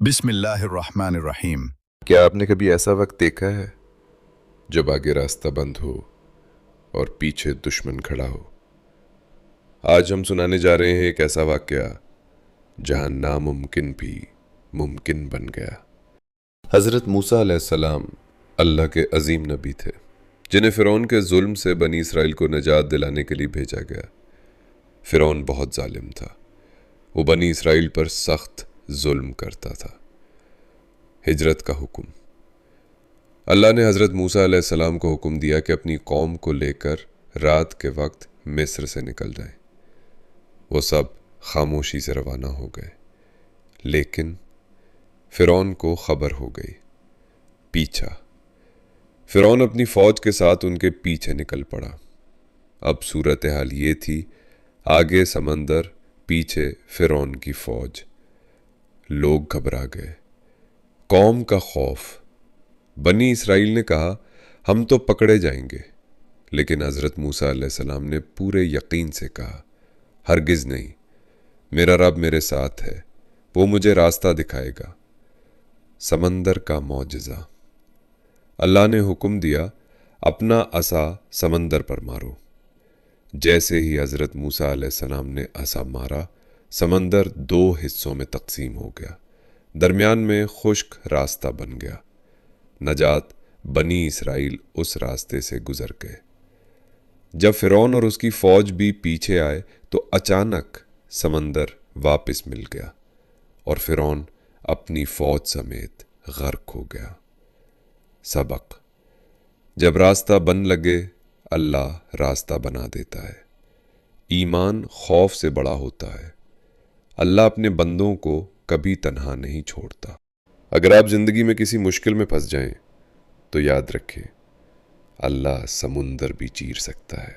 बिस्मिल्लाहिर्रहमानिर्रहीम। क्या आपने कभी ऐसा वक्त देखा है जब आगे रास्ता बंद हो और पीछे दुश्मन खड़ा हो? आज हम सुनाने जा रहे हैं एक ऐसा वाकया जहां नामुमकिन भी मुमकिन बन गया। हज़रत मूसा अलैहिस्सलाम अल्लाह के अजीम नबी थे, जिन्हें फ़िरौन के जुल्म से बनी इसराइल को निजात दिलाने के लिए भेजा गया। फ़िरौन बहुत जालिम था। वो बनी इसराइल पर सख्त जुल्म करता था। हिजरत का हुक्म। अल्लाह ने हज़रत मूसा अलैहिस्सलाम को हुक्म दिया कि अपनी कौम को लेकर रात के वक्त मिस्र से निकल जाएं। वो सब खामोशी से रवाना हो गए, लेकिन फ़िरौन को खबर हो गई। पीछा। फ़िरौन अपनी फ़ौज के साथ उनके पीछे निकल पड़ा। अब सूरत हाल ये थी, आगे समंदर, पीछे फ़िरौन की फ़ौज। लोग घबरा गए। कौम का खौफ। बनी इसराइल ने कहा, हम तो पकड़े जाएंगे। लेकिन हज़रत मूसा अलैहिस्सलाम ने पूरे यकीन से कहा, हरगिज़ नहीं, मेरा रब मेरे साथ है, वो मुझे रास्ता दिखाएगा। समंदर का मौजज़ा। अल्लाह ने हुक्म दिया, अपना असा समंदर पर मारो। जैसे ही हज़रत मूसा अलैहिस्सलाम ने असा मारा, समंदर दो हिस्सों में तकसीम हो गया। दरमियान में खुश्क रास्ता बन गया। नजात बनी इसराइल उस रास्ते से गुजर गए। जब फ़िरौन और उसकी फ़ौज भी पीछे आए तो अचानक समंदर वापस मिल गया और फ़िरौन अपनी फ़ौज समेत गर्क हो गया। सबक। जब रास्ता बन लगे, अल्लाह रास्ता बना देता है। ईमान खौफ से बड़ा होता है। अल्लाह अपने बंदों को कभी तन्हा नहीं छोड़ता। अगर आप ज़िंदगी में किसी मुश्किल में फंस जाएं, तो याद रखें, अल्लाह समुंदर भी चीर सकता है।